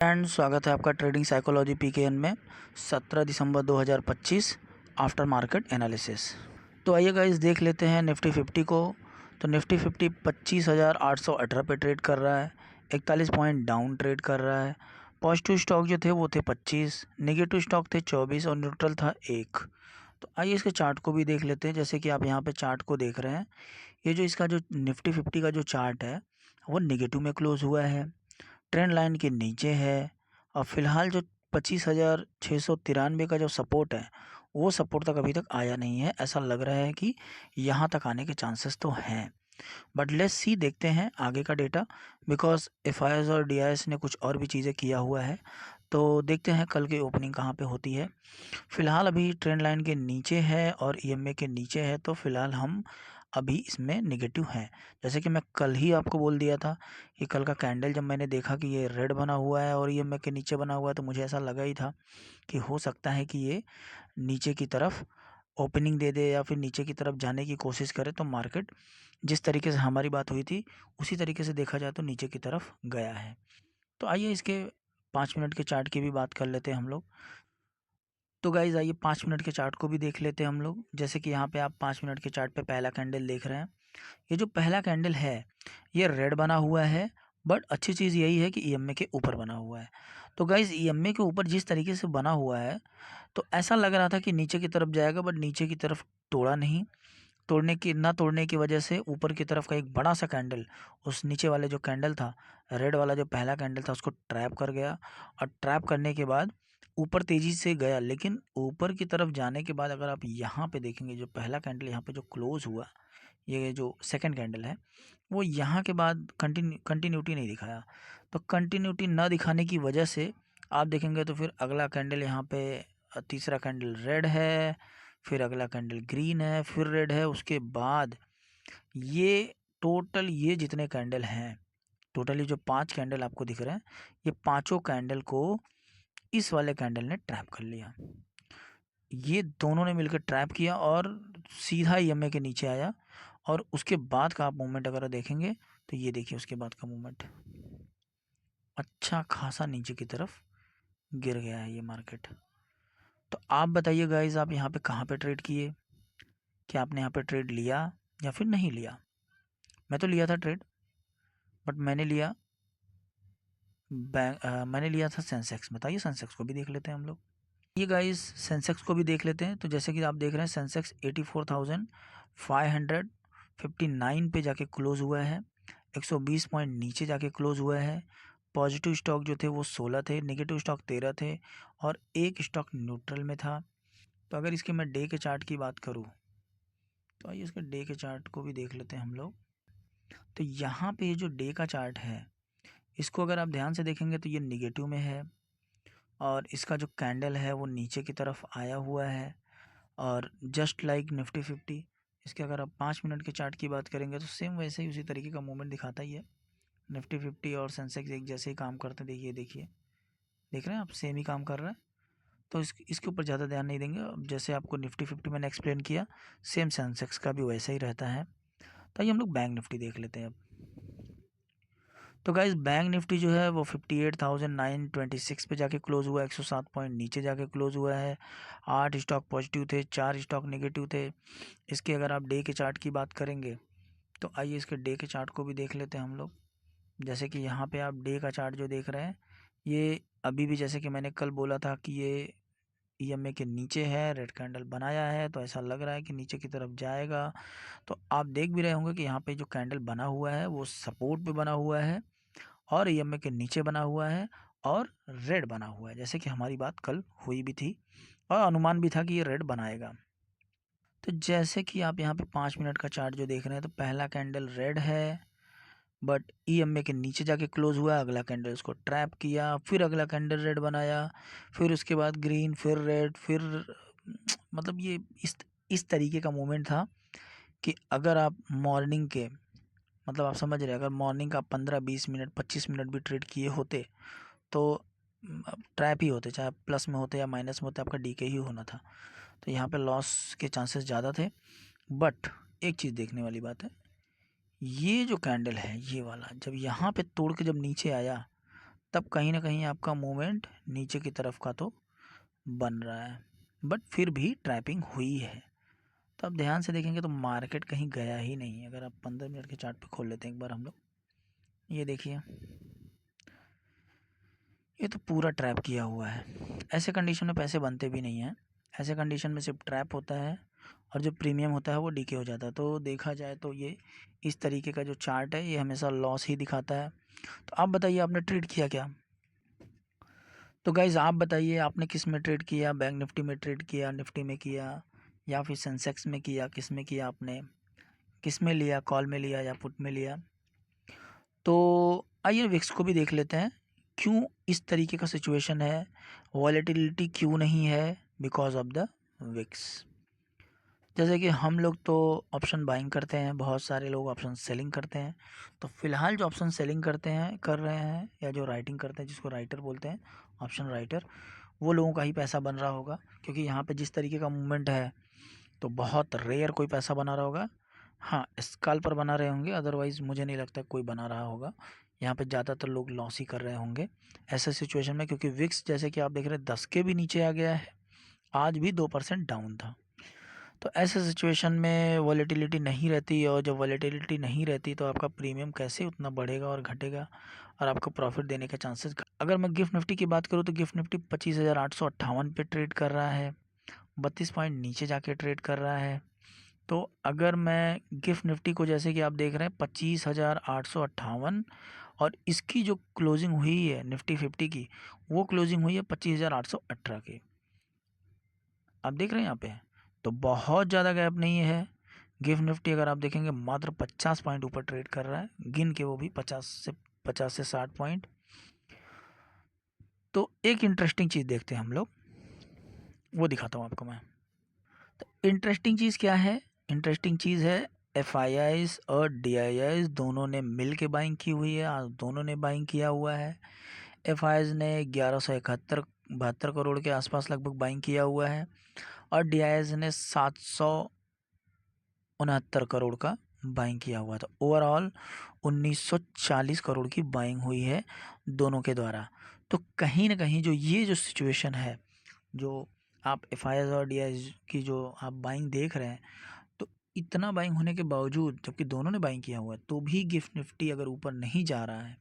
And स्वागत है आपका ट्रेडिंग साइकोलॉजी पीकेएन में 17 दिसंबर 2025 आफ्टर मार्केट एनालिसिस। तो आइए गाइस देख लेते हैं निफ्टी 50 को। तो निफ्टी 50 25,818 पे ट्रेड कर रहा है, 41 पॉइंट डाउन ट्रेड कर रहा है। पॉजिटिव स्टॉक जो थे वो थे 25, नेगेटिव स्टॉक थे 24 और न्यूट्रल था 1। तो आइए इसके चार्ट को भी देख लेते हैं। जैसे कि आप यहाँ पे चार्ट को देख रहे हैं, ये जो इसका जो निफ्टी 50 का जो चार्ट है वो नेगेटिव में क्लोज हुआ है, ट्रेंड लाइन के नीचे है। और फिलहाल जो 25,693 का जो सपोर्ट है वो सपोर्ट तक अभी तक आया नहीं है। ऐसा लग रहा है कि यहाँ तक आने के चांसेस तो हैं, बट लेट्स सी, देखते हैं आगे का डेटा। बिकॉज एफआईएस और डीआईएस ने कुछ और भी चीज़ें किया हुआ है, तो देखते हैं कल की ओपनिंग कहाँ पे होती है। फिलहाल अभी ट्रेंड लाइन के नीचे है और ईएमए के नीचे है, तो फिलहाल हम अभी इसमें नेगेटिव हैं। जैसे कि मैं कल ही आपको बोल दिया था कि कल का कैंडल जब मैंने देखा कि ये रेड बना हुआ है और ईएमए के नीचे बना हुआ है, तो मुझे ऐसा लगा ही था कि हो सकता है कि ये नीचे की तरफ ओपनिंग दे दे या फिर नीचे की तरफ जाने की कोशिश करे। तो मार्केट जिस तरीके से हमारी बात हुई थी उसी तरीके से देखा जाए तो नीचे की तरफ गया है। तो आइए इसके 5 मिनट के चार्ट की भी बात कर लेते हैं हम लोग। तो गाइज आइए 5 मिनट के चार्ट को भी देख लेते हैं हम लोग। जैसे कि यहाँ पे आप 5 मिनट के चार्ट पे पहला कैंडल देख रहे हैं। ये जो पहला कैंडल है ये रेड बना हुआ है, बट अच्छी चीज़ यही है कि ईएमए के ऊपर बना हुआ है। तो गाइज ईएमए के ऊपर जिस तरीके से बना हुआ है तो ऐसा लग रहा था कि नीचे की तरफ जाएगा, बट नीचे की तरफ तोड़ा नहीं। तोड़ने की वजह से ऊपर की तरफ का एक बड़ा सा कैंडल उस नीचे वाले जो कैंडल था, रेड वाला जो पहला कैंडल था, उसको ट्रैप कर गया। और ट्रैप करने के बाद ऊपर तेज़ी से गया, लेकिन ऊपर की तरफ जाने के बाद अगर आप यहाँ पे देखेंगे, जो पहला कैंडल यहाँ पे जो क्लोज़ हुआ, ये जो सेकंड कैंडल है, वो यहाँ के बाद कंटिन्यूटी नहीं दिखाया। तो कंटिन्यूटी ना दिखाने की वजह से आप देखेंगे तो फिर अगला कैंडल यहाँ पे तीसरा कैंडल रेड है, फिर अगला कैंडल ग्रीन है, फिर रेड है। उसके बाद ये टोटल ये जितने कैंडल हैं, टोटली जो 5 कैंडल आपको दिख रहे हैं, ये पांचों कैंडल को इस वाले कैंडल ने ट्रैप कर लिया। ये दोनों ने मिलकर ट्रैप किया और सीधा ईएमए के नीचे आया। और उसके बाद का आप मूवमेंट अगर देखेंगे तो ये देखिए, उसके बाद का मूवमेंट अच्छा खासा नीचे की तरफ गिर गया है ये मार्केट। तो आप बताइए गाइज, आप यहाँ पे कहाँ पे ट्रेड किए? क्या आपने यहाँ पे ट्रेड लिया या फिर नहीं लिया? मैं तो लिया था ट्रेड, बट मैंने लिया था सेंसेक्स। बताइए सेंसेक्स को भी देख लेते हैं हम लोग। ये गाइस सेंसेक्स को भी देख लेते हैं। तो जैसे कि आप देख रहे हैं, सेंसेक्स 84,559 पे जाके क्लोज हुआ है, 120 पॉइंट नीचे जाके क्लोज हुआ है। पॉजिटिव स्टॉक जो थे वो 16 थे, नेगेटिव स्टॉक 13 थे और एक स्टॉक न्यूट्रल में था। तो अगर इसके मैं डे के चार्ट की बात करूँ तो आइए इसके डे के चार्ट को भी देख लेते हैं हम लोग। तो यहाँ पे ये जो डे का चार्ट है, इसको अगर आप ध्यान से देखेंगे तो ये निगेटिव में है और इसका जो कैंडल है वो नीचे की तरफ आया हुआ है। और जस्ट लाइक निफ्टी 50, इसके अगर आप 5 मिनट के चार्ट की बात करेंगे तो सेम वैसे ही उसी तरीके का मूवमेंट दिखाता ही है। निफ्टी 50 और सेंसेक्स एक जैसे ही काम करते हैं। देखिए देख रहे हैं आप, सेम ही काम कर रहा है। तो इसके ऊपर ज़्यादा ध्यान नहीं देंगे। अब जैसे आपको निफ्टी 50 मैंने एक्सप्लेन किया, सेम सेंसेक्स का भी वैसा ही रहता है। तो आइए हम लोग बैंक निफ्टी देख लेते हैं अब। तो गाइज बैंक निफ्टी जो है वो 58,926 पे जाके क्लोज हुआ, 107 पॉइंट नीचे जाके क्लोज हुआ है। 8 स्टॉक पॉजिटिव थे, 4 स्टॉक नेगेटिव थे। इसके अगर आप डे के चार्ट की बात करेंगे तो आइए इसके डे के चार्ट को भी देख लेते हैं हम लोग। जैसे कि यहाँ पे आप डे का चार्ट जो देख रहे हैं, ये अभी भी जैसे कि मैंने कल बोला था कि ये ईएमए के नीचे है, रेड कैंडल बनाया है, तो ऐसा लग रहा है कि नीचे की तरफ जाएगा। तो आप देख भी रहे होंगे कि यहाँ पे जो कैंडल बना हुआ है वो सपोर्ट पे बना हुआ है और ईएमए के नीचे बना हुआ है और रेड बना हुआ है, जैसे कि हमारी बात कल हुई भी थी और अनुमान भी था कि ये रेड बनाएगा। तो जैसे कि आप यहाँ पे 5 मिनट का चार्ट जो देख रहे हैं, तो पहला कैंडल रेड है, बट ईएमए के नीचे जाके क्लोज हुआ। अगला कैंडल उसको ट्रैप किया, फिर अगला कैंडल रेड बनाया, फिर उसके बाद ग्रीन, फिर रेड, फिर मतलब ये इस तरीके का मूवमेंट था कि अगर आप मॉर्निंग के, मतलब आप समझ रहे हैं, अगर मॉर्निंग का 15-20 मिनट 25 मिनट भी ट्रेड किए होते तो ट्रैप ही होते, चाहे प्लस में होते या माइनस में होते, आपका डीके ही होना था। तो यहाँ पे लॉस के चांसेस ज़्यादा थे। बट एक चीज़ देखने वाली बात है, ये जो कैंडल है ये वाला, जब यहाँ पे तोड़ के जब नीचे आया तब कहीं ना कहीं आपका मूवमेंट नीचे की तरफ का तो बन रहा है, बट फिर भी ट्रैपिंग हुई है। तो आप ध्यान से देखेंगे तो मार्केट कहीं गया ही नहीं। अगर आप 15 मिनट के चार्ट पे खोल लेते हैं एक बार हम लोग, ये देखिए, ये तो पूरा ट्रैप किया हुआ है। ऐसे कंडीशन में पैसे बनते भी नहीं हैं। ऐसे कंडीशन में सिर्फ ट्रैप होता है और जो प्रीमियम होता है वो डीके हो जाता है। तो देखा जाए तो ये इस तरीके का जो चार्ट है ये हमेशा लॉस ही दिखाता है। तो आप बताइए आपने ट्रेड किया क्या? तो गाइज़ आप बताइए आपने किस में ट्रेड किया? बैंक निफ्टी में ट्रेड किया, निफ्टी में किया, या फिर सेंसेक्स में किया? किस में किया आपने? किस में लिया? कॉल में लिया या पुट में लिया? तो आइए विक्स को भी देख लेते हैं, क्यों इस तरीके का सिचुएशन है, वॉलेटिलिटी क्यों नहीं है? Because of the VIX. जैसे कि हम लोग तो ऑप्शन बाइंग करते हैं, बहुत सारे लोग ऑप्शन सेलिंग करते हैं। तो फिलहाल जो ऑप्शन सेलिंग करते हैं कर रहे हैं, या जो राइटिंग करते हैं जिसको राइटर बोलते हैं, ऑप्शन राइटर, वो लोगों का ही पैसा बन रहा होगा। क्योंकि यहाँ पे जिस तरीके का मूवमेंट है तो बहुत रेयर कोई पैसा बना रहा होगा। हाँ, स्कैल्पर पर बना रहे होंगे, अदरवाइज़ मुझे नहीं लगता कोई बना रहा होगा। यहाँ पे ज़्यादातर लोग लॉस ही कर रहे होंगे ऐसे सिचुएशन में, क्योंकि विक्स जैसे कि आप देख रहे हैं 10 के भी नीचे आ गया है, आज भी 2% डाउन था। तो ऐसे सिचुएशन में वॉलेटिलिटी नहीं रहती, और जब वॉलेटिलिटी नहीं रहती तो आपका प्रीमियम कैसे उतना बढ़ेगा और घटेगा, और आपको प्रॉफिट देने के चांसेस। अगर मैं गिफ्ट निफ्टी की बात करूँ तो गिफ्ट निफ्टी 25,858 पे ट्रेड कर रहा है, 32 पॉइंट नीचे जाके ट्रेड कर रहा है। तो अगर मैं गिफ्ट निफ्टी को, जैसे कि आप देख रहे हैं 25,858, और इसकी जो क्लोजिंग हुई है निफ्टी 50 की, वो क्लोजिंग हुई है 25,818 की। आप देख रहे हैं यहाँ पे, तो बहुत ज़्यादा गैप नहीं है। गिफ्ट निफ्टी अगर आप देखेंगे मात्र 50 पॉइंट ऊपर ट्रेड कर रहा है, गिन के वो भी 50 से 60 पॉइंट। तो एक इंटरेस्टिंग चीज़ देखते हैं हम लोग, वो दिखाता हूँ आपको मैं। तो इंटरेस्टिंग चीज़ क्या है? इंटरेस्टिंग चीज़ है FIIs और DIIs दोनों ने मिल के बाइंग की हुई है। आज दोनों ने बाइंग किया हुआ है। FIIs ने 1171-72 करोड़ के आसपास लगभग बाइंग किया हुआ है, और DIIs ने 769 करोड़ का बाइंग किया हुआ था। ओवरऑल 1940 करोड़ की बाइंग हुई है दोनों के द्वारा। तो कहीं ना कहीं जो ये जो सिचुएशन है, जो आप FIIs और DIIs की जो आप बाइंग देख रहे हैं, तो इतना बाइंग होने के बावजूद, जबकि दोनों ने बाइंग किया हुआ है, तो भी गिफ्ट निफ्टी अगर ऊपर नहीं जा रहा है,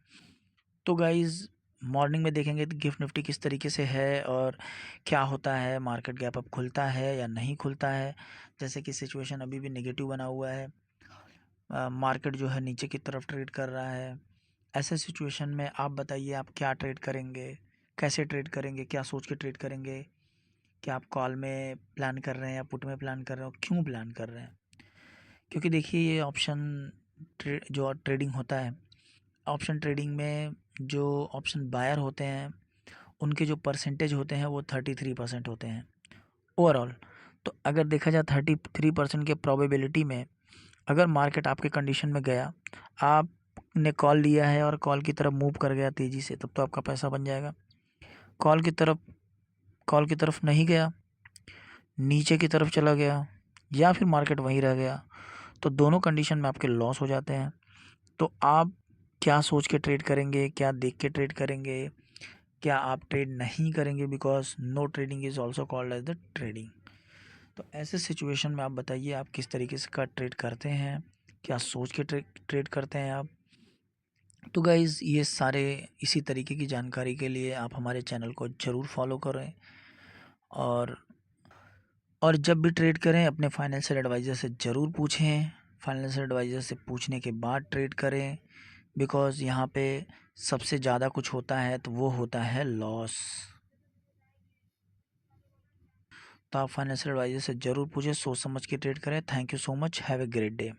तो गाइज़ मॉर्निंग में देखेंगे तो गिफ्ट निफ्टी किस तरीके से है और क्या होता है, मार्केट गैप अप खुलता है या नहीं खुलता है। जैसे कि सिचुएशन अभी भी नेगेटिव बना हुआ है, मार्केट जो है नीचे की तरफ ट्रेड कर रहा है। ऐसे सिचुएशन में आप बताइए आप क्या ट्रेड करेंगे, कैसे ट्रेड करेंगे, क्या सोच के ट्रेड करेंगे? क्या आप कॉल में प्लान कर रहे हैं या पुट में प्लान कर रहे हो? क्यों प्लान कर रहे हैं? क्योंकि देखिए ये ऑप्शन जो ट्रेडिंग होता है, ऑप्शन ट्रेडिंग में जो ऑप्शन बायर होते हैं उनके जो परसेंटेज होते हैं वो 33% होते हैं ओवरऑल। तो अगर देखा जाए 33% के प्रोबेबिलिटी में, अगर मार्केट आपके कंडीशन में गया, आपने कॉल लिया है और कॉल की तरफ मूव कर गया तेज़ी से, तब तो आपका पैसा बन जाएगा। कॉल की तरफ नहीं गया, नीचे की तरफ चला गया, या फिर मार्केट वहीं रह गया, तो दोनों कंडीशन में आपके लॉस हो जाते हैं। तो आप क्या सोच के ट्रेड करेंगे, क्या देख के ट्रेड करेंगे, क्या आप ट्रेड नहीं करेंगे? Because no trading is also called as the trading. तो ऐसे सिचुएशन में आप बताइए आप किस तरीके से का ट्रेड करते हैं, क्या सोच के ट्रेड करते हैं आप? तो गाइज़ ये सारे इसी तरीके की जानकारी के लिए आप हमारे चैनल को ज़रूर फॉलो करें, और जब भी ट्रेड करें अपने फाइनेंशियल एडवाइज़र से ज़रूर पूछें। फाइनेंशियल एडवाइज़र से पूछने के बाद ट्रेड करें, बिकॉज़ यहाँ पे सबसे ज़्यादा कुछ होता है तो वो होता है लॉस। तो आप फाइनेंशियल एडवाइज़र से ज़रूर पूछें, सोच समझ के ट्रेड करें। Thank you so much, have a great day.